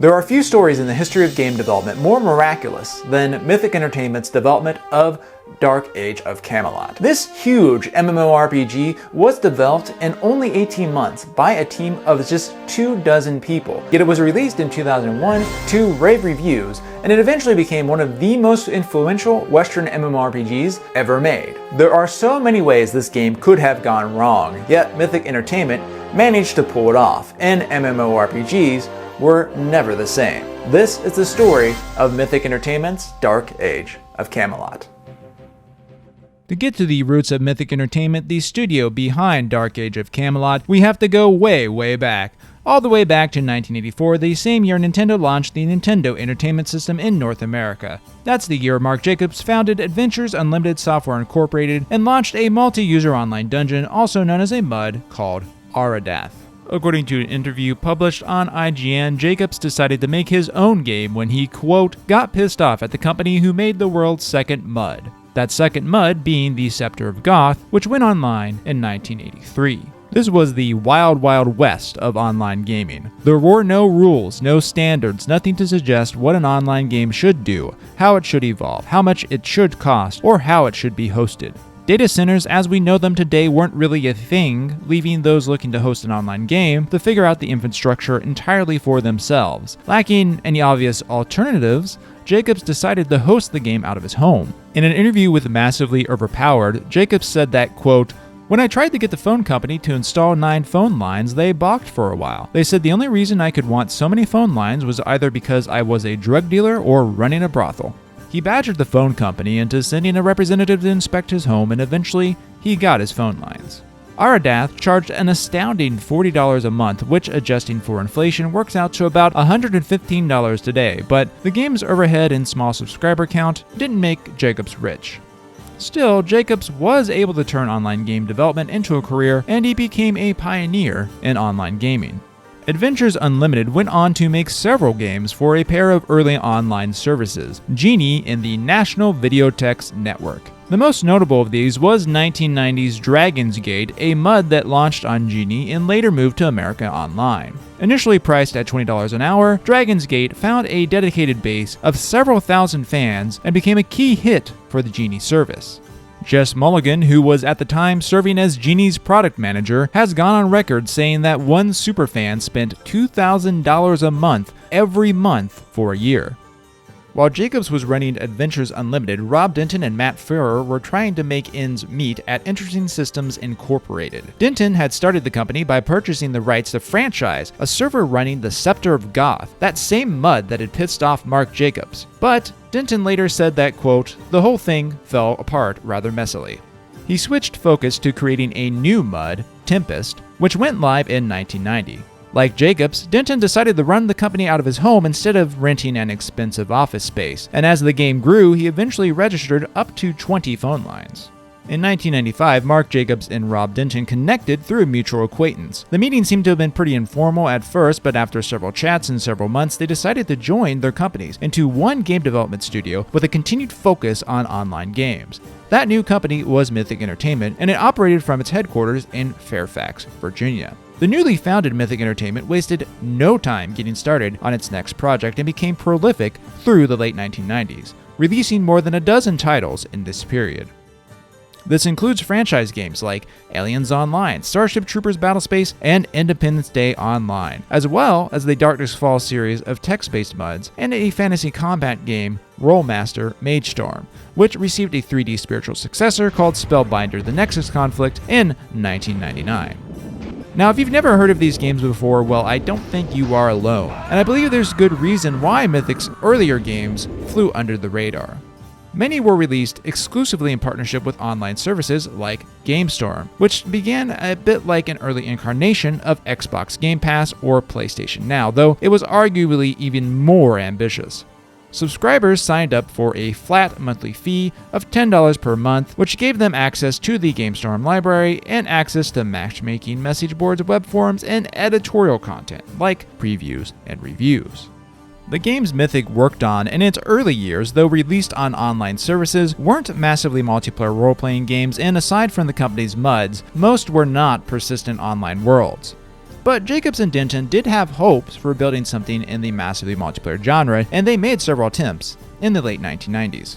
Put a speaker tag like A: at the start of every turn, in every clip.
A: There are few stories in the history of game development more miraculous than Mythic Entertainment's development of Dark Age of Camelot. This huge MMORPG was developed in only 18 months by a team of just 24 people, yet it was released in 2001 to rave reviews, and it eventually became one of the most influential Western MMORPGs ever made. There are so many ways this game could have gone wrong, yet Mythic Entertainment managed to pull it off, and MMORPGs were never the same. This is the story of Mythic Entertainment's Dark Age of Camelot.
B: To get to the roots of Mythic Entertainment, the studio behind Dark Age of Camelot, we have to go way back. All the way back to 1984, the same year Nintendo launched the Nintendo Entertainment System in North America. That's the year Mark Jacobs founded Adventures Unlimited Software Incorporated and launched a multi-user online dungeon, also known as a MUD, called Aradath. According to an interview published on IGN, Jacobs decided to make his own game when he, quote, got pissed off at the company who made the world's second MUD. That second MUD being the Scepter of Goth, which went online in 1983. This was the wild west of online gaming. There were no rules, no standards, nothing to suggest what an online game should do, how it should evolve, how much it should cost, or how it should be hosted. Data centers as we know them today weren't really a thing, leaving those looking to host an online game to figure out the infrastructure entirely for themselves. Lacking any obvious alternatives, Jacobs decided to host the game out of his home. In an interview with Massively Overpowered, Jacobs said that, quote, when I tried to get the phone company to install 9 phone lines, they balked for a while. They said the only reason I could want so many phone lines was either because I was a drug dealer or running a brothel. He badgered the phone company into sending a representative to inspect his home, and eventually, he got his phone lines. Aradath charged an astounding $40 a month, which, adjusting for inflation, works out to about $115 today, but the game's overhead and small subscriber count didn't make Jacobs rich. Still, Jacobs was able to turn online game development into a career, and he became a pioneer in online gaming. Adventures Unlimited went on to make several games for a pair of early online services, Genie and the National Videotex Network. The most notable of these was 1990's Dragon's Gate, a MUD that launched on Genie and later moved to America Online. Initially priced at $20 an hour, Dragon's Gate found a dedicated base of several thousand fans and became a key hit for the Genie service. Jess Mulligan, who was at the time serving as Genie's product manager, has gone on record saying that one superfan spent $2,000 a month every month for a year. While Jacobs was running Adventures Unlimited, Rob Denton and Matt Ferrer were trying to make ends meet at Interesting Systems Incorporated. Denton had started the company by purchasing the rights to franchise, a server running the Scepter of Goth, that same MUD that had pissed off Mark Jacobs. But Denton later said that, quote, the whole thing fell apart rather messily. He switched focus to creating a new MUD, Tempest, which went live in 1990. Like Jacobs, Denton decided to run the company out of his home instead of renting an expensive office space, and as the game grew, he eventually registered up to 20 phone lines. In 1995, Mark Jacobs and Rob Denton connected through a mutual acquaintance. The meeting seemed to have been pretty informal at first, but after several chats and several months, they decided to join their companies into one game development studio with a continued focus on online games. That new company was Mythic Entertainment, and it operated from its headquarters in Fairfax, Virginia. The newly founded Mythic Entertainment wasted no time getting started on its next project and became prolific through the late 1990s, releasing more than a dozen titles in this period. This includes franchise games like Aliens Online, Starship Troopers Battlespace, and Independence Day Online, as well as the Darkness Falls series of text-based MUDs, and a fantasy combat game, Rollmaster Magestorm, which received a 3D spiritual successor called Spellbinder: The Nexus Conflict in 1999. Now, if you've never heard of these games before, well, I don't think you are alone, and I believe there's good reason why Mythic's earlier games flew under the radar. Many were released exclusively in partnership with online services like GameStorm, which began a bit like an early incarnation of Xbox Game Pass or PlayStation Now, though it was arguably even more ambitious. Subscribers signed up for a flat monthly fee of $10 per month, which gave them access to the GameStorm library and access to matchmaking, message boards, web forums, and editorial content like previews and reviews. The games Mythic worked on in its early years, though released on online services, weren't massively multiplayer role-playing games, and aside from the company's MUDs, most were not persistent online worlds. But Jacobs and Denton did have hopes for building something in the massively multiplayer genre, and they made several attempts in the late 1990s.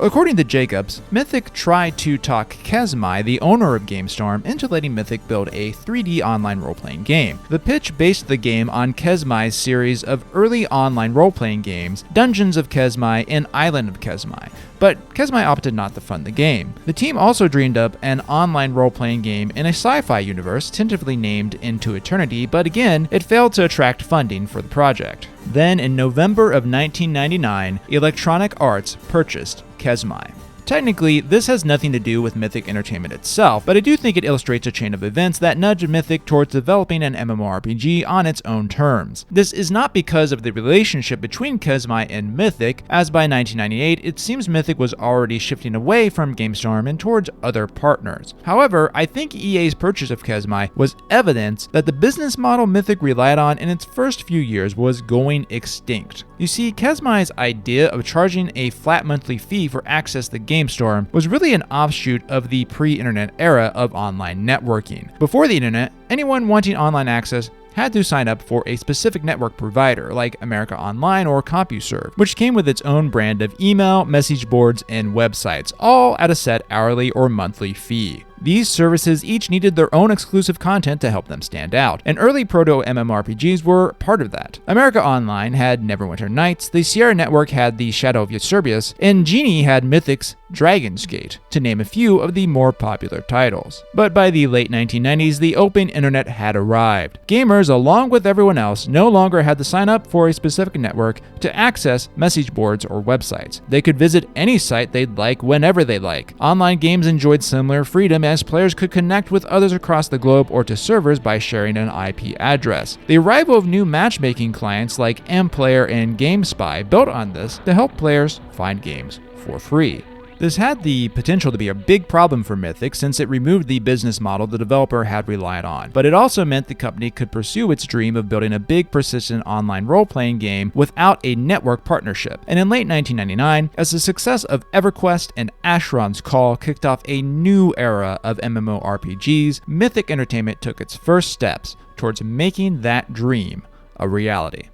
B: According to Jacobs, Mythic tried to talk Kesmai, the owner of GameStorm, into letting Mythic build a 3D online role-playing game. The pitch based the game on Kesmai's series of early online role-playing games, Dungeons of Kesmai and Island of Kesmai, but Kesmai opted not to fund the game. The team also dreamed up an online role-playing game in a sci-fi universe tentatively named Into Eternity, but again, it failed to attract funding for the project. Then, in November of 1999, Electronic Arts purchased Kesmai. Technically, this has nothing to do with Mythic Entertainment itself, but I do think it illustrates a chain of events that nudged Mythic towards developing an MMORPG on its own terms. This is not because of the relationship between Kesmai and Mythic, as by 1998, it seems Mythic was already shifting away from GameStorm and towards other partners. However, I think EA's purchase of Kesmai was evidence that the business model Mythic relied on in its first few years was going extinct. You see, Kesmai's idea of charging a flat monthly fee for access to GameStorm was really an offshoot of the pre-internet era of online networking. Before the internet, anyone wanting online access had to sign up for a specific network provider like America Online or CompuServe, which came with its own brand of email, message boards, and websites, all at a set hourly or monthly fee. These services each needed their own exclusive content to help them stand out, and early proto-MMORPGs were part of that. America Online had Neverwinter Nights, the Sierra Network had the Shadow of Eusebius, and Genie had Mythic's Dragon's Gate, to name a few of the more popular titles. But by the late 1990s, the open internet had arrived. Gamers, along with everyone else, no longer had to sign up for a specific network to access message boards or websites. They could visit any site they'd like whenever they like. Online games enjoyed similar freedom as players could connect with others across the globe or to servers by sharing an IP address. The arrival of new matchmaking clients like mPlayer and GameSpy built on this to help players find games for free. This had the potential to be a big problem for Mythic since it removed the business model the developer had relied on, but it also meant the company could pursue its dream of building a big, persistent online role-playing game without a network partnership. And in late 1999, as the success of EverQuest and Asheron's Call kicked off a new era of MMORPGs, Mythic Entertainment took its first steps towards making that dream a reality.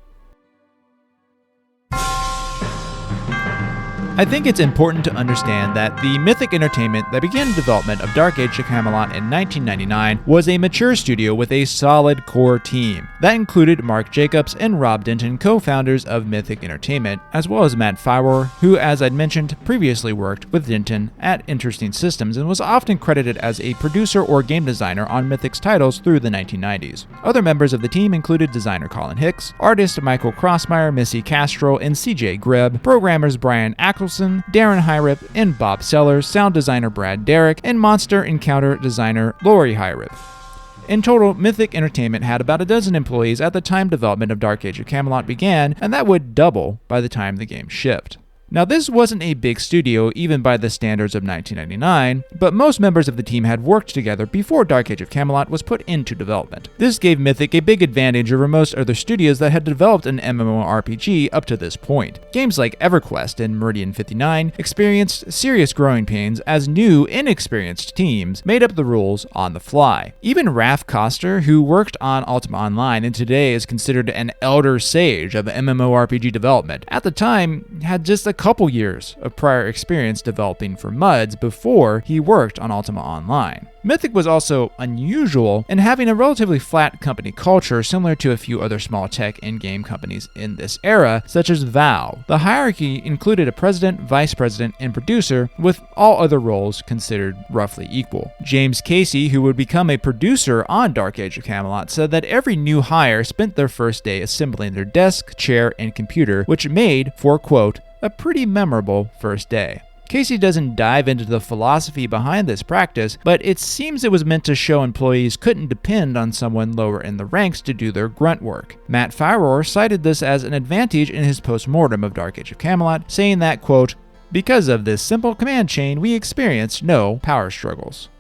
B: I think it's important to understand that the Mythic Entertainment that began development of Dark Age of Camelot in 1999 was a mature studio with a solid core team. That included Mark Jacobs and Rob Denton, co-founders of Mythic Entertainment, as well as Matt Fowler, who, as I'd mentioned, previously worked with Denton at Interesting Systems and was often credited as a producer or game designer on Mythic's titles through the 1990s. Other members of the team included designer Colin Hicks, artist Michael Crossmeyer, Missy Castro, and CJ Greb, programmers Brian Ackles, Darren Hyrip, and Bob Sellers, sound designer Brad Derrick, and monster encounter designer Lori Hyrip. In total, Mythic Entertainment had about a dozen employees at the time development of Dark Age of Camelot began, and that would double by the time the game shipped. Now, this wasn't a big studio even by the standards of 1999, but most members of the team had worked together before Dark Age of Camelot was put into development. This gave Mythic a big advantage over most other studios that had developed an MMORPG up to this point. Games like EverQuest and Meridian 59 experienced serious growing pains as new, inexperienced teams made up the rules on the fly. Even Raph Koster, who worked on Ultima Online and today is considered an elder sage of MMORPG development, at the time had just a couple years of prior experience developing for MUDs before he worked on Ultima Online. Mythic was also unusual in having a relatively flat company culture similar to a few other small tech and game companies in this era, such as Valve. The hierarchy included a president, vice president, and producer, with all other roles considered roughly equal. James Casey, who would become a producer on Dark Age of Camelot, said that every new hire spent their first day assembling their desk, chair, and computer, which made for, quote, a pretty memorable first day. Casey doesn't dive into the philosophy behind this practice, but it seems it was meant to show employees couldn't depend on someone lower in the ranks to do their grunt work. Matt Fowler cited this as an advantage in his post-mortem of Dark Age of Camelot, saying that, quote, because of this simple command chain, we experienced no power struggles.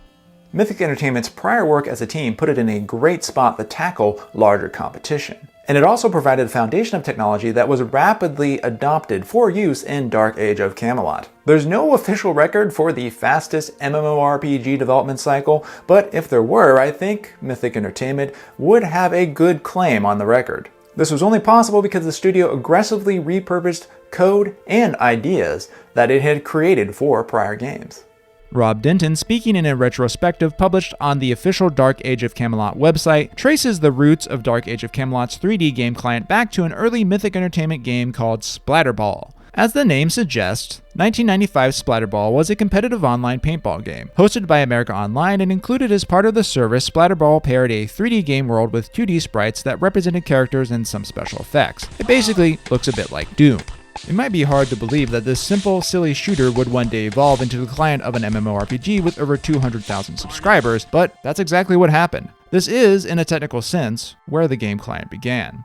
A: Mythic Entertainment's prior work as a team put it in a great spot to tackle larger competition. And it also provided a foundation of technology that was rapidly adopted for use in Dark Age of Camelot. There's no official record for the fastest MMORPG development cycle, but if there were, I think Mythic Entertainment would have a good claim on the record. This was only possible because the studio aggressively repurposed code and ideas that it had created for prior games.
B: Rob Denton, speaking in a retrospective published on the official Dark Age of Camelot website, traces the roots of Dark Age of Camelot's 3D game client back to an early Mythic Entertainment game called Splatterball. As the name suggests, 1995 Splatterball was a competitive online paintball game. Hosted by America Online and included as part of the service, Splatterball paired a 3D game world with 2D sprites that represented characters and some special effects. It basically looks a bit like Doom. It might be hard to believe that this simple, silly shooter would one day evolve into the client of an MMORPG with over 200,000 subscribers, but that's exactly what happened. This is, in a technical sense, where the game client began.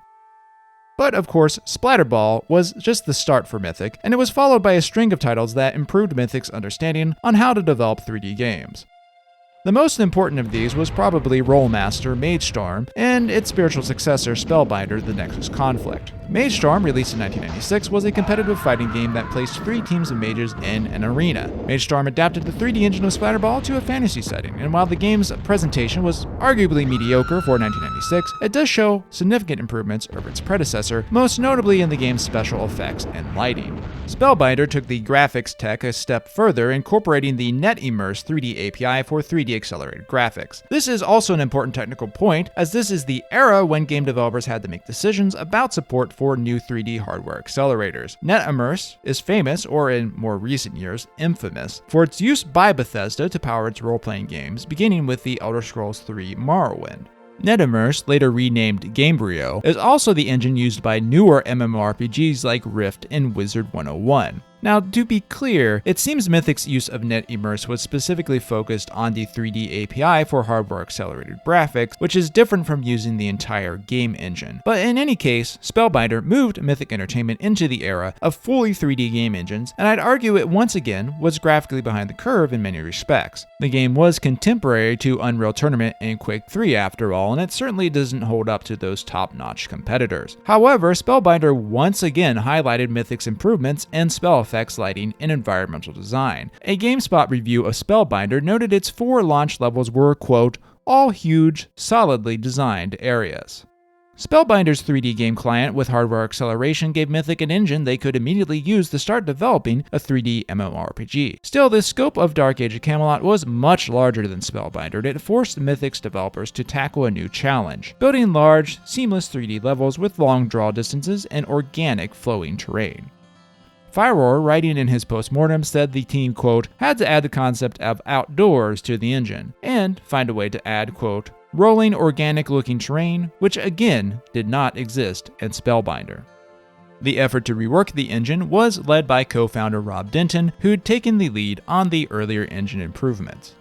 B: But of course, Splatterball was just the start for Mythic, and it was followed by a string of titles that improved Mythic's understanding on how to develop 3D games. The most important of these was probably Rolemaster MageStorm and its spiritual successor Spellbinder: The Nexus Conflict. MageStorm, released in 1996, was a competitive fighting game that placed 3 teams of mages in an arena. MageStorm adapted the 3D engine of Splatterball to a fantasy setting, and while the game's presentation was arguably mediocre for 1996, it does show significant improvements over its predecessor, most notably in the game's special effects and lighting. Spellbinder took the graphics tech a step further, incorporating the NetImmerse 3D API for 3D accelerated graphics. This is also an important technical point, as this is the era when game developers had to make decisions about support for new 3D hardware accelerators. NetImmerse is famous, or in more recent years, infamous, for its use by Bethesda to power its role-playing games, beginning with the Elder Scrolls III Morrowind. NetImmerse, later renamed Gamebryo, is also the engine used by newer MMORPGs like Rift and Wizard 101. Now, to be clear, it seems Mythic's use of NetImmerse was specifically focused on the 3D API for hardware-accelerated graphics, which is different from using the entire game engine. But in any case, Spellbinder moved Mythic Entertainment into the era of fully 3D game engines, and I'd argue it once again was graphically behind the curve in many respects. The game was contemporary to Unreal Tournament and Quake 3 after all, and it certainly doesn't hold up to those top-notch competitors. However, Spellbinder once again highlighted Mythic's improvements in spell effects, lighting, and environmental design. A GameSpot review of Spellbinder noted its 4 launch levels were, quote, all huge, solidly designed areas. Spellbinder's 3D game client with hardware acceleration gave Mythic an engine they could immediately use to start developing a 3D MMORPG. Still, the scope of Dark Age of Camelot was much larger than Spellbinder, and it forced Mythic's developers to tackle a new challenge: building large, seamless 3D levels with long draw distances and organic flowing terrain. Firor, writing in his postmortem, said the team, quote, had to add the concept of outdoors to the engine, and find a way to add, quote, rolling organic-looking terrain, which again did not exist in Spellbinder. The effort to rework the engine was led by co-founder Rob Denton, who'd taken the lead on the earlier engine improvements.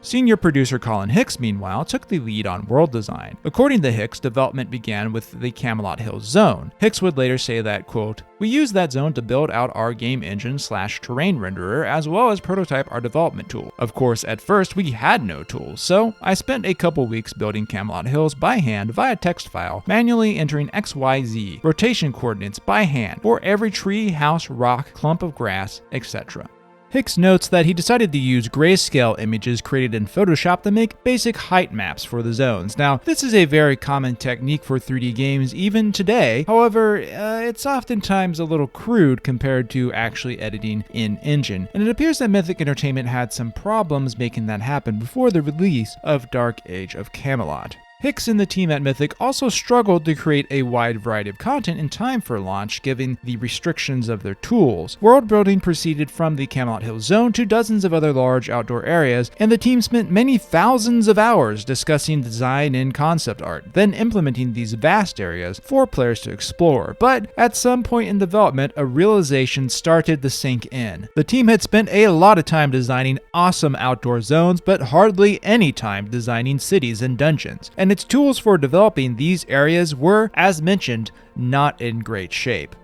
B: Senior producer Colin Hicks, meanwhile, took the lead on world design. According to Hicks, development began with the Camelot Hills zone. Hicks would later say that, quote, we used that zone to build out our game engine / terrain renderer, as well as prototype our development tool. Of course, at first we had no tools, so I spent a couple weeks building Camelot Hills by hand via text file, manually entering XYZ, rotation coordinates by hand, for every tree, house, rock, clump of grass, etc. Hicks notes that he decided to use grayscale images created in Photoshop to make basic height maps for the zones. Now, this is a very common technique for 3D games even today. However, it's oftentimes a little crude compared to actually editing in-engine, and it appears that Mythic Entertainment had some problems making that happen before the release of Dark Age of Camelot. Hicks and the team at Mythic also struggled to create a wide variety of content in time for launch, given the restrictions of their tools. World building proceeded from the Camelot Hills zone to dozens of other large outdoor areas, and the team spent many thousands of hours discussing design and concept art, then implementing these vast areas for players to explore. But at some point in development, a realization started to sink in. The team had spent a lot of time designing awesome outdoor zones, but hardly any time designing cities and dungeons. And its tools for developing these areas were, as mentioned, not in great shape.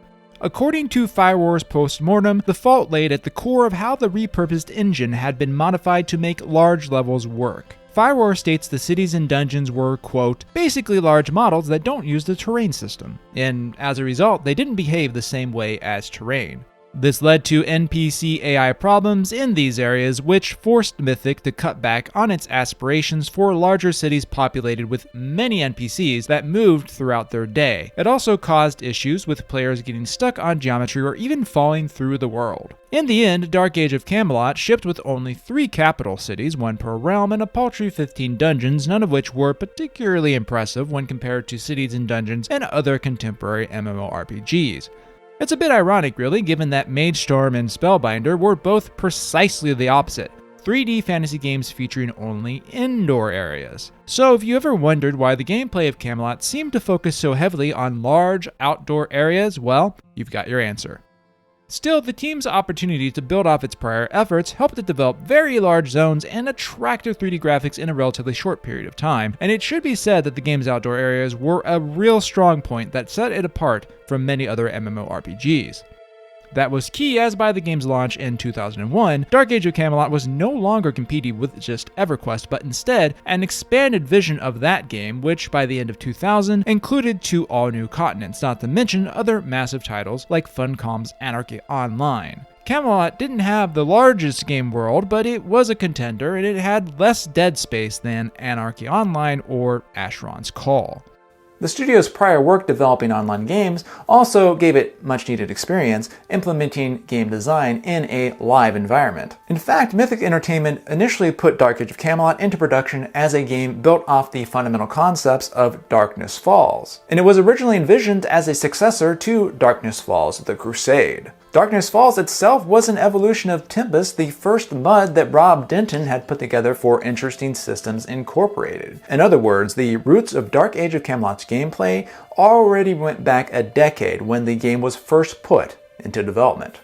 B: According to Firewar's postmortem, the fault laid at the core of how the repurposed engine had been modified to make large levels work. Firewar states the cities and dungeons were, quote, basically large models that don't use the terrain system, and as a result, they didn't behave the same way as terrain. This led to NPC AI problems in these areas, which forced Mythic to cut back on its aspirations for larger cities populated with many NPCs that moved throughout their day. It also caused issues with players getting stuck on geometry or even falling through the world. In the end, Dark Age of Camelot shipped with only 3 capital cities, 1 per realm, and a paltry 15 dungeons, none of which were particularly impressive when compared to cities and dungeons and other contemporary MMORPGs. It's a bit ironic, really, given that Magestorm and Spellbinder were both precisely the opposite, 3D fantasy games featuring only indoor areas. So if you ever wondered why the gameplay of Camelot seemed to focus so heavily on large outdoor areas, well, you've got your answer. Still, the team's opportunity to build off its prior efforts helped it develop very large zones and attractive 3D graphics in a relatively short period of time, and it should be said that the game's outdoor areas were a real strong point that set it apart from many other MMORPGs. That was key, as by the game's launch in 2001, Dark Age of Camelot was no longer competing with just EverQuest, but instead an expanded vision of that game, which by the end of 2000 included 2 all-new continents, not to mention other massive titles like Funcom's Anarchy Online. Camelot didn't have the largest game world, but it was a contender, and it had less dead space than Anarchy Online or Asheron's Call.
A: The studio's prior work developing online games also gave it much-needed experience implementing game design in a live environment. In fact, Mythic Entertainment initially put Dark Age of Camelot into production as a game built off the fundamental concepts of Darkness Falls, and it was originally envisioned as a successor to Darkness Falls: The Crusade. Darkness Falls itself was an evolution of Tempest, the first MUD that Rob Denton had put together for Interesting Systems Incorporated. In other words, the roots of Dark Age of Camelot's gameplay already went back a decade when the game was first put into development.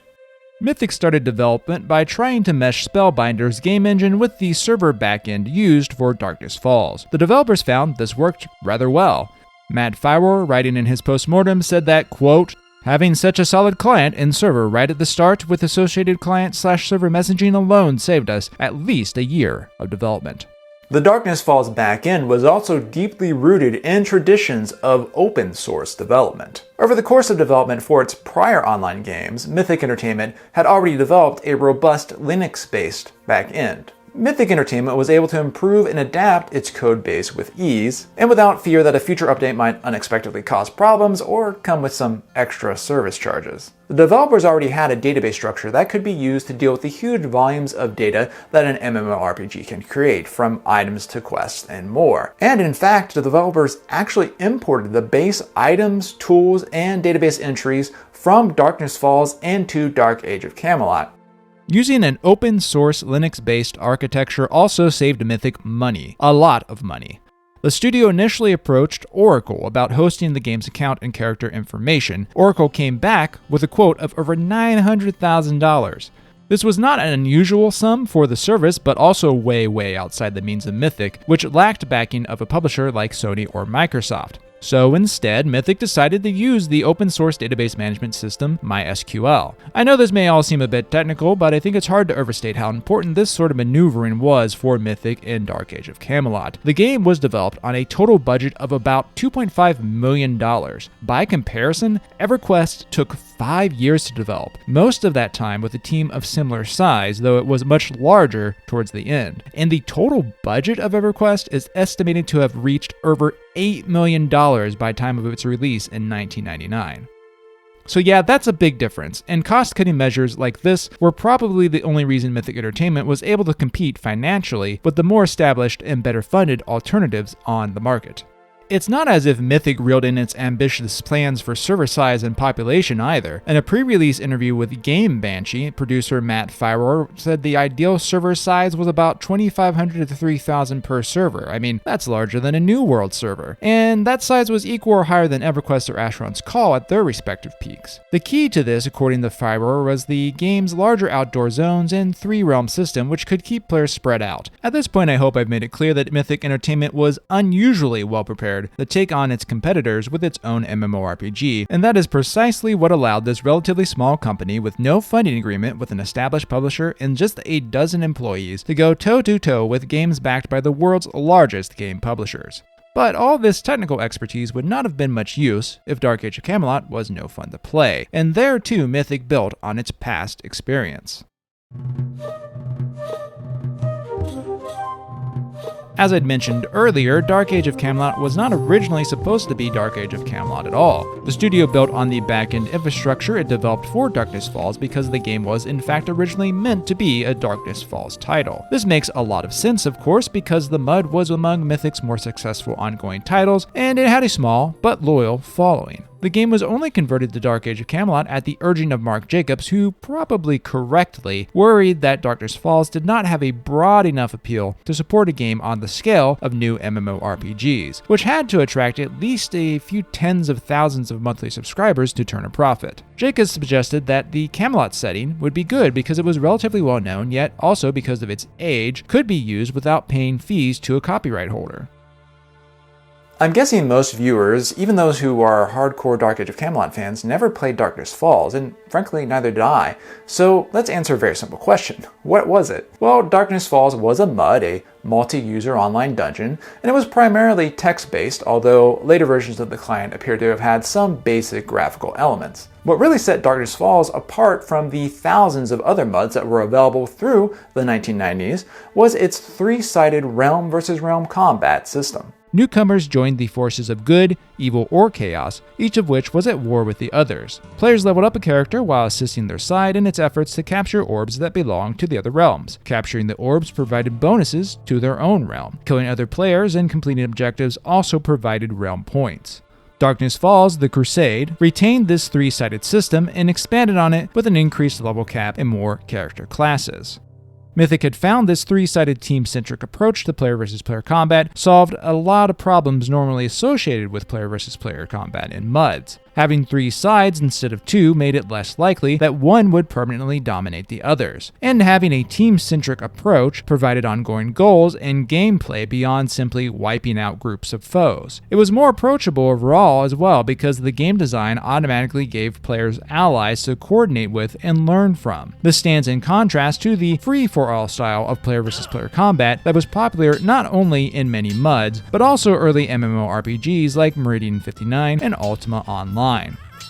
B: Mythic started development by trying to mesh Spellbinder's game engine with the server backend used for Darkness Falls. The developers found this worked rather well. Matt Firewar, writing in his postmortem, said that, quote, having such a solid client and server right at the start with associated client/server messaging alone saved us at least a year of development.
A: The Darkness Falls backend was also deeply rooted in traditions of open source development. Over the course of development for its prior online games, Mythic Entertainment had already developed a robust Linux-based backend. Mythic Entertainment was able to improve and adapt its code base with ease, and without fear that a future update might unexpectedly cause problems or come with some extra service charges. The developers already had a database structure that could be used to deal with the huge volumes of data that an MMORPG can create, from items to quests and more. And in fact, the developers actually imported the base items, tools, and database entries from Darkness Falls into Dark Age of Camelot.
B: Using an open source Linux-based architecture also saved Mythic money, a lot of money. The studio initially approached Oracle about hosting the game's account and character information. Oracle came back with a quote of over $900,000. This was not an unusual sum for the service, but also way outside the means of Mythic, which lacked backing of a publisher like Sony or Microsoft. So instead, Mythic decided to use the open source database management system MySQL. I know this may all seem a bit technical, but I think it's hard to overstate how important this sort of maneuvering was for Mythic in Dark Age of Camelot. The game was developed on a total budget of about $2.5 million. By comparison, EverQuest took 5 years to develop, most of that time with a team of similar size, though it was much larger towards the end. And the total budget of EverQuest is estimated to have reached over $8 million by time of its release in 1999. So yeah, that's a big difference, and cost-cutting measures like this were probably the only reason Mythic Entertainment was able to compete financially with the more established and better-funded alternatives on the market. It's not as if Mythic reeled in its ambitious plans for server size and population either. In a pre-release interview with Game Banshee, producer Matt Firewar said the ideal server size was about 2,500 to 3,000 per server. I mean, that's larger than a New World server. And that size was equal or higher than EverQuest or Asheron's Call at their respective peaks. The key to this, according to Firewar, was the game's larger outdoor zones and 3-realm system, which could keep players spread out. At this point, I hope I've made it clear that Mythic Entertainment was unusually well prepared required to take on its competitors with its own MMORPG, and that is precisely what allowed this relatively small company with no funding agreement with an established publisher and just a dozen employees to go toe-to-toe with games backed by the world's largest game publishers. But all this technical expertise would not have been much use if Dark Age of Camelot was no fun to play, and there too Mythic built on its past experience. As I'd mentioned earlier, Dark Age of Camelot was not originally supposed to be Dark Age of Camelot at all. The studio built on the back-end infrastructure it developed for Darkness Falls because the game was in fact originally meant to be a Darkness Falls title. This makes a lot of sense, of course, because The Mud was among Mythic's more successful ongoing titles, and it had a small but loyal following. The game was only converted to Dark Age of Camelot at the urging of Mark Jacobs, who, probably correctly, worried that Darkness Falls did not have a broad enough appeal to support a game on the scale of new MMORPGs, which had to attract at least a few tens of thousands of monthly subscribers to turn a profit. Jacobs suggested that the Camelot setting would be good because it was relatively well known, yet also because of its age, could be used without paying fees to a copyright holder.
A: I'm guessing most viewers, even those who are hardcore Dark Age of Camelot fans, never played Darkness Falls, and frankly, neither did I. So let's answer a very simple question. What was it? Well, Darkness Falls was a MUD, a multi-user online dungeon, and it was primarily text-based, although later versions of the client appear to have had some basic graphical elements. What really set Darkness Falls apart from the thousands of other MUDs that were available through the 1990s was its three-sided realm versus realm combat system.
B: Newcomers joined the forces of good, evil, or chaos, each of which was at war with the others. Players leveled up a character while assisting their side in its efforts to capture orbs that belonged to the other realms. Capturing the orbs provided bonuses to their own realm. Killing other players and completing objectives also provided realm points. Darkness Falls, The Crusade, retained this three-sided system and expanded on it with an increased level cap and more character classes. Mythic had found this three-sided team-centric approach to player versus player combat solved a lot of problems normally associated with player versus player combat in MUDs. Having three sides instead of two made it less likely that one would permanently dominate the others. And having a team-centric approach provided ongoing goals and gameplay beyond simply wiping out groups of foes. It was more approachable overall as well because the game design automatically gave players allies to coordinate with and learn from. This stands in contrast to the free-for-all style of player versus player combat that was popular not only in many MUDs, but also early MMORPGs like Meridian 59 and Ultima Online.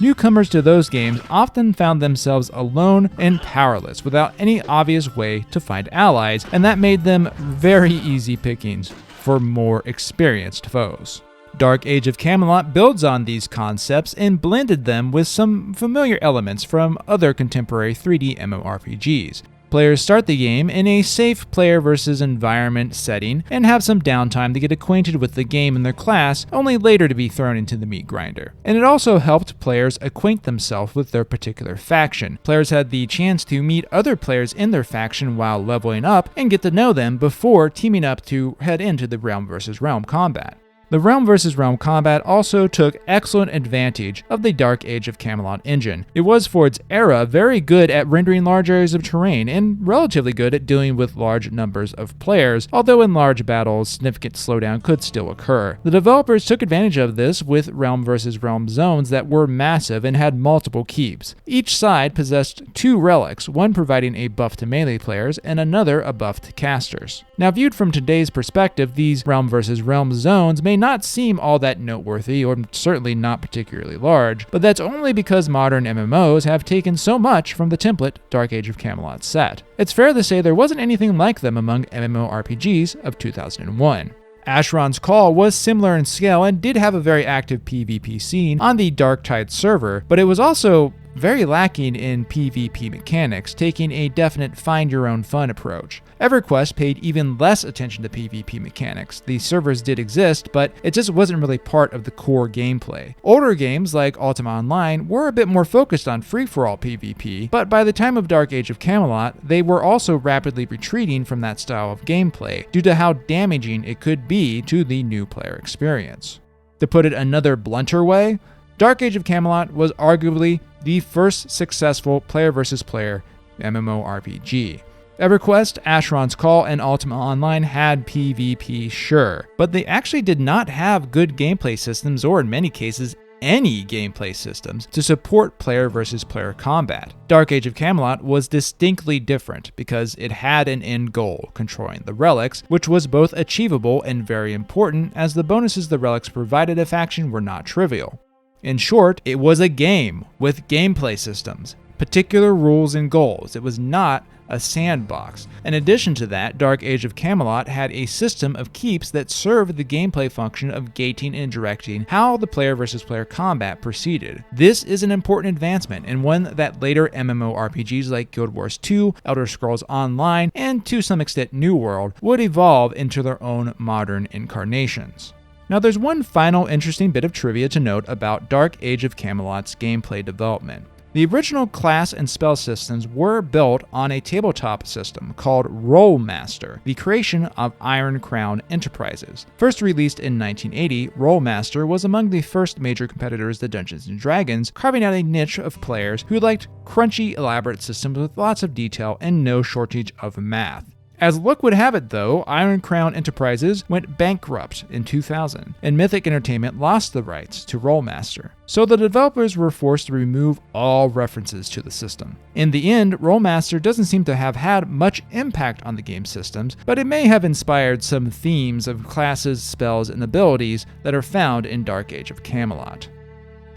B: Newcomers to those games often found themselves alone and powerless without any obvious way to find allies, and that made them very easy pickings for more experienced foes. Dark Age of Camelot builds on these concepts and blended them with some familiar elements from other contemporary 3D MMORPGs. Players start the game in a safe player versus environment setting and have some downtime to get acquainted with the game and their class, only later to be thrown into the meat grinder. And it also helped players acquaint themselves with their particular faction. Players had the chance to meet other players in their faction while leveling up and get to know them before teaming up to head into the realm versus realm combat. The realm versus realm combat also took excellent advantage of the Dark Age of Camelot engine. It was, for its era, very good at rendering large areas of terrain and relatively good at dealing with large numbers of players, although in large battles, significant slowdown could still occur. The developers took advantage of this with realm versus realm zones that were massive and had multiple keeps. Each side possessed two relics, one providing a buff to melee players and another a buff to casters. Now, viewed from today's perspective, these realm versus realm zones may not seem all that noteworthy or certainly not particularly large, but that's only because modern MMOs have taken so much from the template Dark Age of Camelot set. It's fair to say there wasn't anything like them among MMORPGs of 2001. Asheron's Call was similar in scale and did have a very active PvP scene on the Darktide server, but it was also very lacking in PvP mechanics, taking a definite find-your-own-fun approach. EverQuest paid even less attention to PvP mechanics. The servers did exist, but it just wasn't really part of the core gameplay. Older games like Ultima Online were a bit more focused on free-for-all PvP, but by the time of Dark Age of Camelot, they were also rapidly retreating from that style of gameplay due to how damaging it could be to the new player experience. To put it another blunter way, Dark Age of Camelot was arguably the first successful player versus player MMORPG. EverQuest, Asheron's Call, and Ultima Online had PvP, sure, but they actually did not have good gameplay systems, or in many cases, any gameplay systems to support player versus player combat. Dark Age of Camelot was distinctly different because it had an end goal, controlling the relics, which was both achievable and very important, as the bonuses the relics provided a faction were not trivial. In short, it was a game with gameplay systems, particular rules and goals. It was not a sandbox. In addition to that, Dark Age of Camelot had a system of keeps that served the gameplay function of gating and directing how the player versus player combat proceeded. This is an important advancement, and one that later MMORPGs like Guild Wars 2, Elder Scrolls Online, and to some extent New World would evolve into their own modern incarnations. Now there's one final interesting bit of trivia to note about Dark Age of Camelot's gameplay development. The original class and spell systems were built on a tabletop system called Rolemaster, the creation of Iron Crown Enterprises. First released in 1980, Rolemaster was among the first major competitors to Dungeons & Dragons, carving out a niche of players who liked crunchy, elaborate systems with lots of detail and no shortage of math. As luck would have it though, Iron Crown Enterprises went bankrupt in 2000, and Mythic Entertainment lost the rights to Rolemaster. So the developers were forced to remove all references to the system. In the end, Rolemaster doesn't seem to have had much impact on the game systems, but it may have inspired some themes of classes, spells, and abilities that are found in Dark Age of Camelot.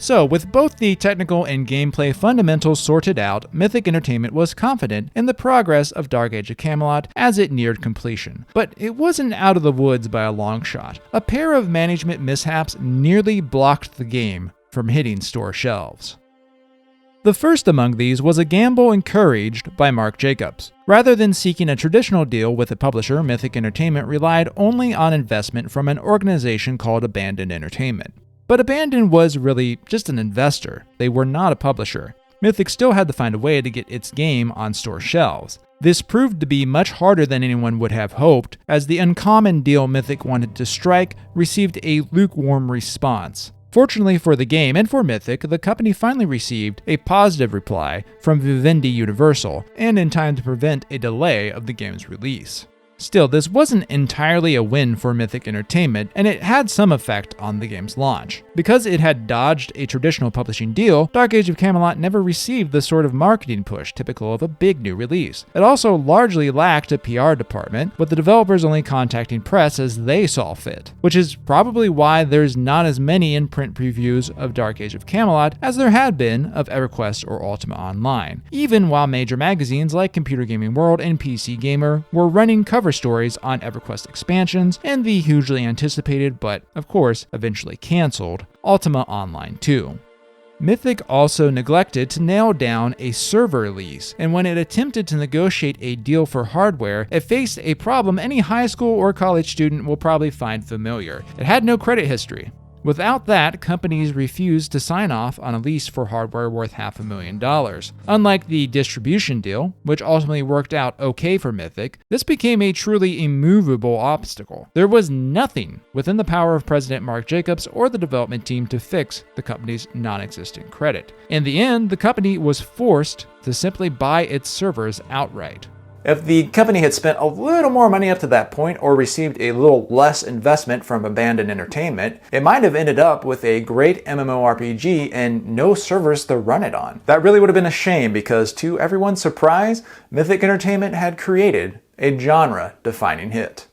B: So, with both the technical and gameplay fundamentals sorted out, Mythic Entertainment was confident in the progress of Dark Age of Camelot as it neared completion. But it wasn't out of the woods by a long shot. A pair of management mishaps nearly blocked the game from hitting store shelves. The first among these was a gamble encouraged by Mark Jacobs. Rather than seeking a traditional deal with a publisher, Mythic Entertainment relied only on investment from an organization called Abandon Entertainment. But Abandon was really just an investor. They were not a publisher. Mythic still had to find a way to get its game on store shelves. This proved to be much harder than anyone would have hoped, as the uncommon deal Mythic wanted to strike received a lukewarm response. Fortunately for the game and for Mythic, the company finally received a positive reply from Vivendi Universal, and in time to prevent a delay of the game's release. Still, this wasn't entirely a win for Mythic Entertainment, and it had some effect on the game's launch. Because it had dodged a traditional publishing deal, Dark Age of Camelot never received the sort of marketing push typical of a big new release. It also largely lacked a PR department, with the developers only contacting press as they saw fit, which is probably why there's not as many in-print previews of Dark Age of Camelot as there had been of EverQuest or Ultima Online, even while major magazines like Computer Gaming World and PC Gamer were running cover stories on EverQuest expansions and the hugely anticipated, but of course eventually cancelled, Ultima Online 2. Mythic also neglected to nail down a server lease, and when it attempted to negotiate a deal for hardware, it faced a problem any high school or college student will probably find familiar. It had no credit history. Without that, companies refused to sign off on a lease for hardware worth $500,000. Unlike the distribution deal, which ultimately worked out okay for Mythic, this became a truly immovable obstacle. There was nothing within the power of President Mark Jacobs or the development team to fix the company's non-existent credit. In the end, the company was forced to simply buy its servers outright.
A: If the company had spent a little more money up to that point or received a little less investment from Abandon Entertainment, it might have ended up with a great MMORPG and no servers to run it on. That really would have been a shame because, to everyone's surprise, Mythic Entertainment had created a genre-defining hit.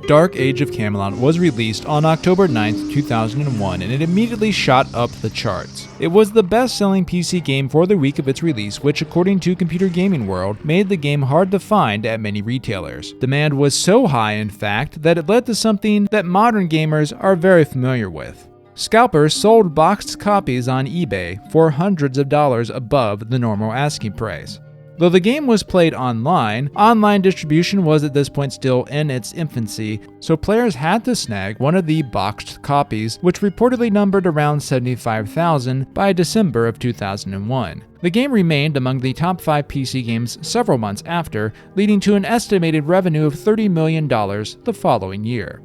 B: Dark Age of Camelot was released on October 9th, 2001, and it immediately shot up the charts. It was the best-selling PC game for the week of its release, which, according to Computer Gaming World, made the game hard to find at many retailers. Demand was so high, in fact, that it led to something that modern gamers are very familiar with. Scalpers sold boxed copies on eBay for hundreds of dollars above the normal asking price. Though the game was played online distribution was at this point still in its infancy, so players had to snag one of the boxed copies, which reportedly numbered around 75,000 by December of 2001. The game remained among the top 5 PC games several months after, leading to an estimated revenue of $30 million the following year.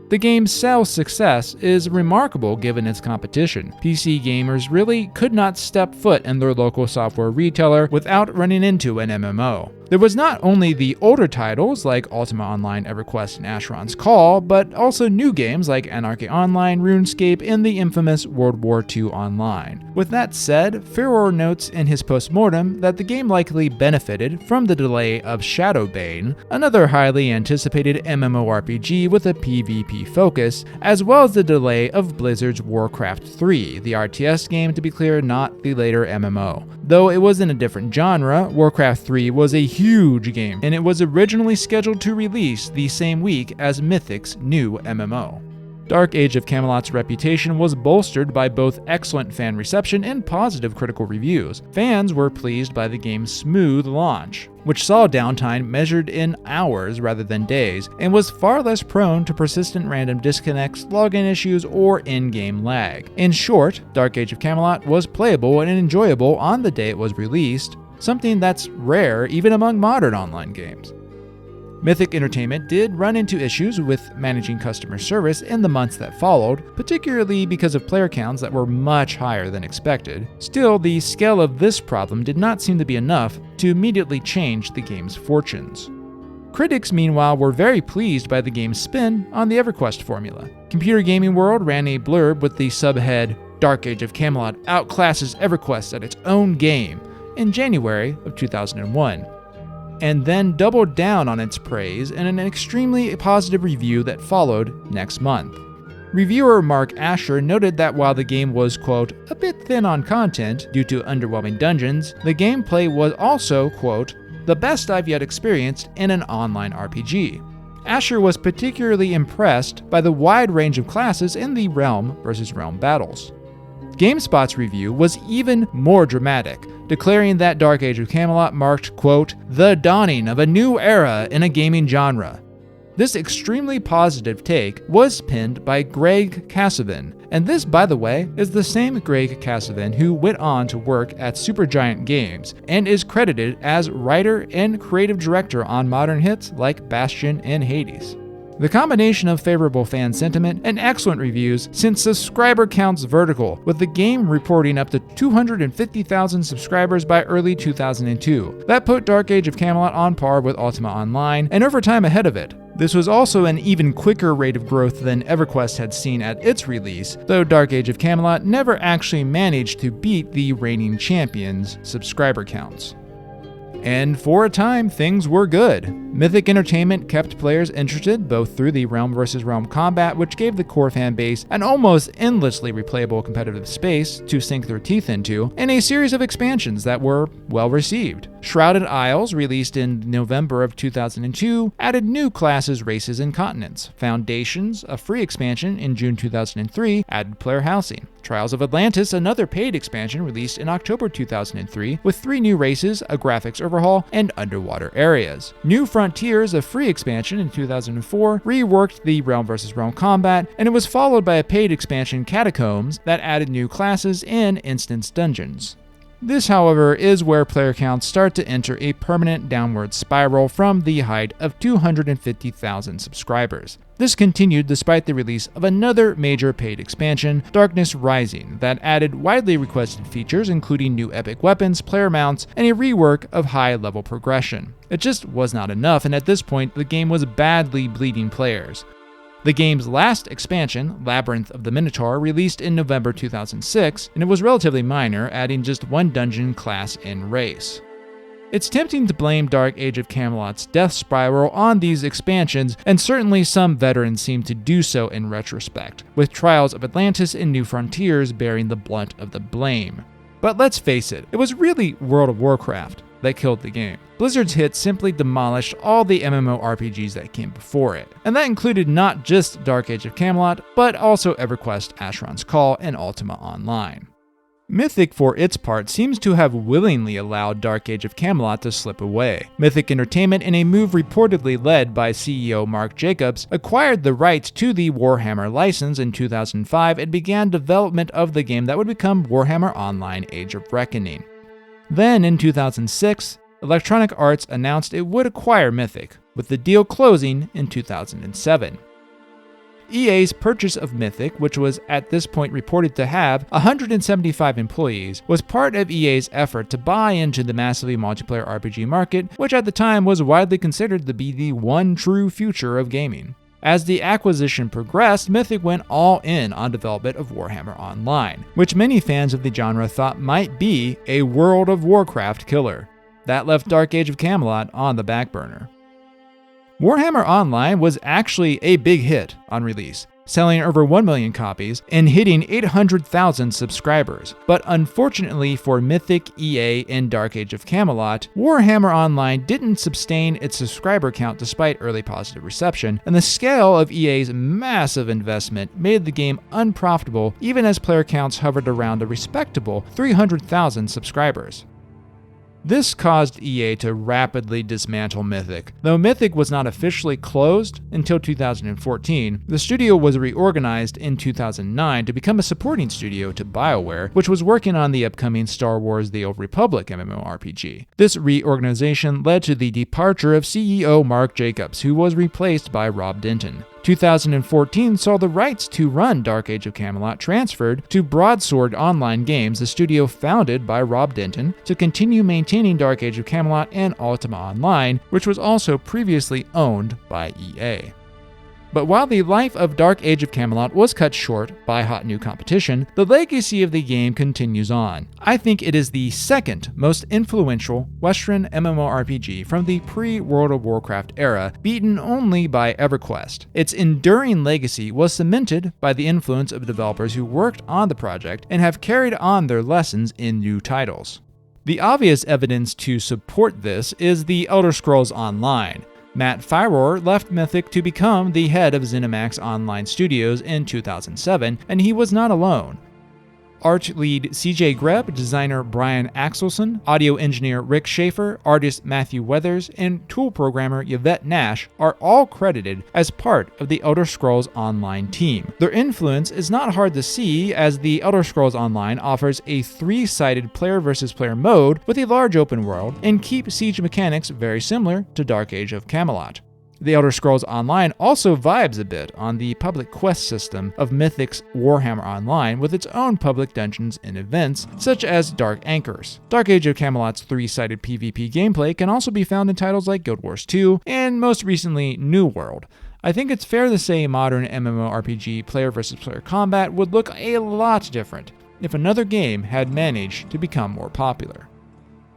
B: The game's sales success is remarkable given its competition. PC gamers really could not step foot in their local software retailer without running into an MMO. There was not only the older titles like Ultima Online, EverQuest, and Asheron's Call, but also new games like Anarchy Online, RuneScape, and the infamous World War II Online. With that said, Ferrer notes in his postmortem that the game likely benefited from the delay of Shadowbane, another highly anticipated MMORPG with a PvP focus, as well as the delay of Blizzard's Warcraft 3, the RTS game, to be clear, not the later MMO. Though it was in a different genre, Warcraft 3 was a huge game, and it was originally scheduled to release the same week as Mythic's new MMO. Dark Age of Camelot's reputation was bolstered by both excellent fan reception and positive critical reviews. Fans were pleased by the game's smooth launch, which saw downtime measured in hours rather than days, and was far less prone to persistent random disconnects, login issues, or in-game lag. In short, Dark Age of Camelot was playable and enjoyable on the day it was released, something that's rare even among modern online games. Mythic Entertainment did run into issues with managing customer service in the months that followed, particularly because of player counts that were much higher than expected. Still, the scale of this problem did not seem to be enough to immediately change the game's fortunes. Critics, meanwhile, were very pleased by the game's spin on the EverQuest formula. Computer Gaming World ran a blurb with the subhead, "Dark Age of Camelot outclasses EverQuest at its own game," in January of 2001. And then doubled down on its praise in an extremely positive review that followed next month. Reviewer Mark Asher noted that while the game was, quote, a bit thin on content due to underwhelming dungeons, the gameplay was also, quote, the best I've yet experienced in an online RPG. Asher was particularly impressed by the wide range of classes in the realm versus realm battles. GameSpot's review was even more dramatic, declaring that Dark Age of Camelot marked, quote, the dawning of a new era in a gaming genre. This extremely positive take was penned by Greg Kasavin, and this, by the way, is the same Greg Kasavin who went on to work at Supergiant Games and is credited as writer and creative director on modern hits like Bastion and Hades. The combination of favorable fan sentiment and excellent reviews sent subscriber counts vertical, with the game reporting up to 250,000 subscribers by early 2002. That put Dark Age of Camelot on par with Ultima Online, and over time ahead of it. This was also an even quicker rate of growth than EverQuest had seen at its release, though Dark Age of Camelot never actually managed to beat the reigning champion's subscriber counts. And for a time, things were good. Mythic Entertainment kept players interested both through the realm versus realm combat, which gave the core fan base an almost endlessly replayable competitive space to sink their teeth into, and a series of expansions that were well received. Shrouded Isles, released in November of 2002, added new classes, races, and continents. Foundations, a free expansion in June 2003, added player housing. Trials of Atlantis, another paid expansion released in October 2003, with 3 new races, a graphics overhaul, and underwater areas. New Frontiers, a free expansion in 2004, reworked the realm versus realm combat, and it was followed by a paid expansion, Catacombs, that added new classes and instance dungeons. This, however, is where player counts start to enter a permanent downward spiral from the height of 250,000 subscribers. This continued despite the release of another major paid expansion, Darkness Rising, that added widely requested features including new epic weapons, player mounts, and a rework of high-level progression. It just was not enough, and at this point, the game was badly bleeding players. The game's last expansion, Labyrinth of the Minotaur, released in November 2006, and it was relatively minor, adding just 1 dungeon, class, and race. It's tempting to blame Dark Age of Camelot's death spiral on these expansions, and certainly some veterans seem to do so in retrospect, with Trials of Atlantis and New Frontiers bearing the brunt of the blame. But let's face it was really World of Warcraft that killed the game. Blizzard's hit simply demolished all the MMORPGs that came before it, and that included not just Dark Age of Camelot, but also EverQuest, Asheron's Call, and Ultima Online. Mythic, for its part, seems to have willingly allowed Dark Age of Camelot to slip away. Mythic Entertainment, in a move reportedly led by CEO Mark Jacobs, acquired the rights to the Warhammer license in 2005 and began development of the game that would become Warhammer Online: Age of Reckoning. Then, in 2006, Electronic Arts announced it would acquire Mythic, with the deal closing in 2007. EA's purchase of Mythic, which was at this point reported to have 175 employees, was part of EA's effort to buy into the massively multiplayer RPG market, which at the time was widely considered to be the one true future of gaming. As the acquisition progressed, Mythic went all in on development of Warhammer Online, which many fans of the genre thought might be a World of Warcraft killer. That left Dark Age of Camelot on the back burner. Warhammer Online was actually a big hit on release, selling over 1 million copies and hitting 800,000 subscribers. But unfortunately for Mythic, EA, and Dark Age of Camelot, Warhammer Online didn't sustain its subscriber count despite early positive reception, and the scale of EA's massive investment made the game unprofitable even as player counts hovered around a respectable 300,000 subscribers. This caused EA to rapidly dismantle Mythic. Though Mythic was not officially closed until 2014, the studio was reorganized in 2009 to become a supporting studio to BioWare, which was working on the upcoming Star Wars: The Old Republic MMORPG. This reorganization led to the departure of CEO Mark Jacobs, who was replaced by Rob Denton. 2014 saw the rights to run Dark Age of Camelot transferred to Broadsword Online Games, the studio founded by Rob Denton, to continue maintaining Dark Age of Camelot and Ultima Online, which was also previously owned by EA. But while the life of Dark Age of Camelot was cut short by hot new competition, the legacy of the game continues on. I think it is the second most influential Western MMORPG from the pre-World of Warcraft era, beaten only by EverQuest. Its enduring legacy was cemented by the influence of developers who worked on the project and have carried on their lessons in new titles. The obvious evidence to support this is The Elder Scrolls Online. Matt Firor left Mythic to become the head of ZeniMax Online Studios in 2007, and he was not alone. Art lead CJ Greb, designer Brian Axelson, audio engineer Rick Schaefer, artist Matthew Weathers, and tool programmer Yvette Nash are all credited as part of the Elder Scrolls Online team. Their influence is not hard to see, as the Elder Scrolls Online offers a 3-sided player versus player mode with a large open world and keep siege mechanics very similar to Dark Age of Camelot. The Elder Scrolls Online also vibes a bit on the public quest system of Mythic's Warhammer Online, with its own public dungeons and events, such as Dark Anchors. Dark Age of Camelot's 3-sided PvP gameplay can also be found in titles like Guild Wars 2 and most recently New World. I think it's fair to say modern MMORPG player versus player combat would look a lot different if another game had managed to become more popular.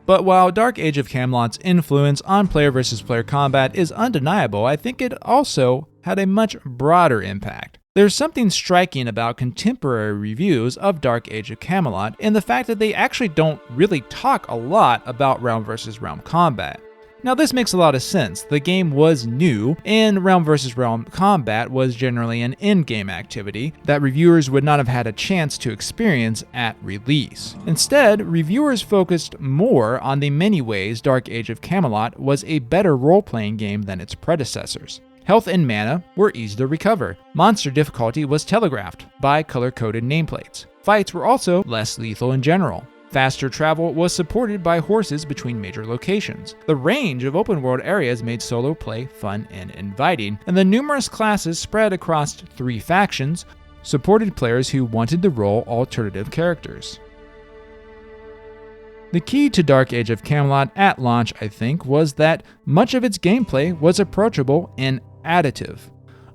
B: But while Dark Age of Camelot's influence on player versus player combat is undeniable, I think it also had a much broader impact. There's something striking about contemporary reviews of Dark Age of Camelot and the fact that they actually don't really talk a lot about realm versus realm combat. Now, this makes a lot of sense. The game was new, and realm versus realm combat was generally an in-game activity that reviewers would not have had a chance to experience at release. Instead, reviewers focused more on the many ways Dark Age of Camelot was a better role-playing game than its predecessors. Health and mana were easy to recover. Monster difficulty was telegraphed by color-coded nameplates. Fights were also less lethal in general. Faster travel was supported by horses between major locations. The range of open-world areas made solo play fun and inviting, and the numerous classes spread across 3 factions supported players who wanted to roll alternative characters. The key to Dark Age of Camelot at launch, I think, was that much of its gameplay was approachable and additive.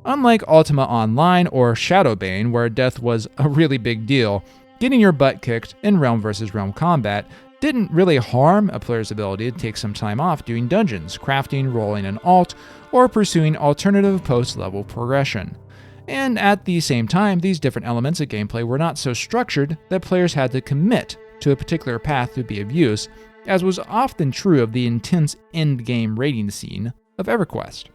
B: Unlike Ultima Online or Shadowbane, where death was a really big deal, getting your butt kicked in realm versus realm combat didn't really harm a player's ability to take some time off doing dungeons, crafting, rolling an alt, or pursuing alternative post-level progression. And at the same time, these different elements of gameplay were not so structured that players had to commit to a particular path to be of use, as was often true of the intense end-game raiding scene of EverQuest.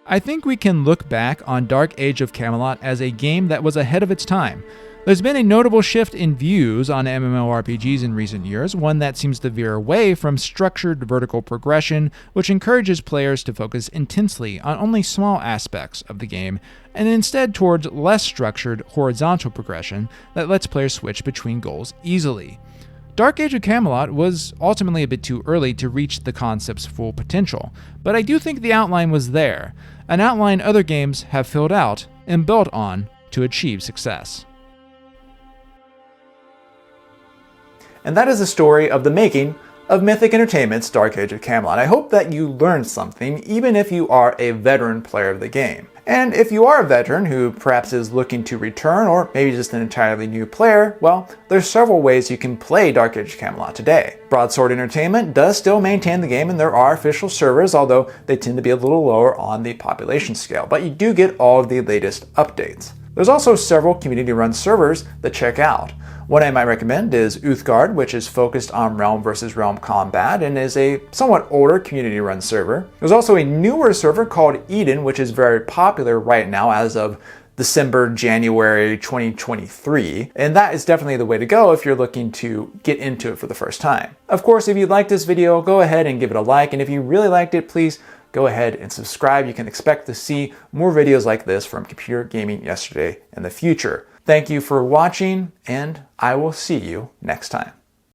B: I think we can look back on Dark Age of Camelot as a game that was ahead of its time. There's been a notable shift in views on MMORPGs in recent years, one that seems to veer away from structured vertical progression, which encourages players to focus intensely on only small aspects of the game, and instead towards less structured horizontal progression that lets players switch between goals easily. Dark Age of Camelot was ultimately a bit too early to reach the concept's full potential, but I do think the outline was there. an outline other games have filled out and built on to achieve success.
A: And that is the story of the making of Mythic Entertainment's Dark Age of Camelot. I hope that you learned something, even if you are a veteran player of the game. And if you are a veteran who perhaps is looking to return, or maybe just an entirely new player, well, there's several ways you can play Dark Age of Camelot today. Broadsword Entertainment does still maintain the game, and there are official servers, although they tend to be a little lower on the population scale, but you do get all of the latest updates. There's also several community-run servers that check out. One I might recommend is Uthgard, which is focused on realm versus realm combat and is a somewhat older community-run server. There's also a newer server called Eden, which is very popular right now as of December, January 2023, and that is definitely the way to go if you're looking to get into it for the first time. Of course, if you liked this video, go ahead and give it a like, and if you really liked it, please go ahead and subscribe. You can expect to see more videos like this from Computer Gaming Yesterday in the future. Thank you for watching, and I will see you next time.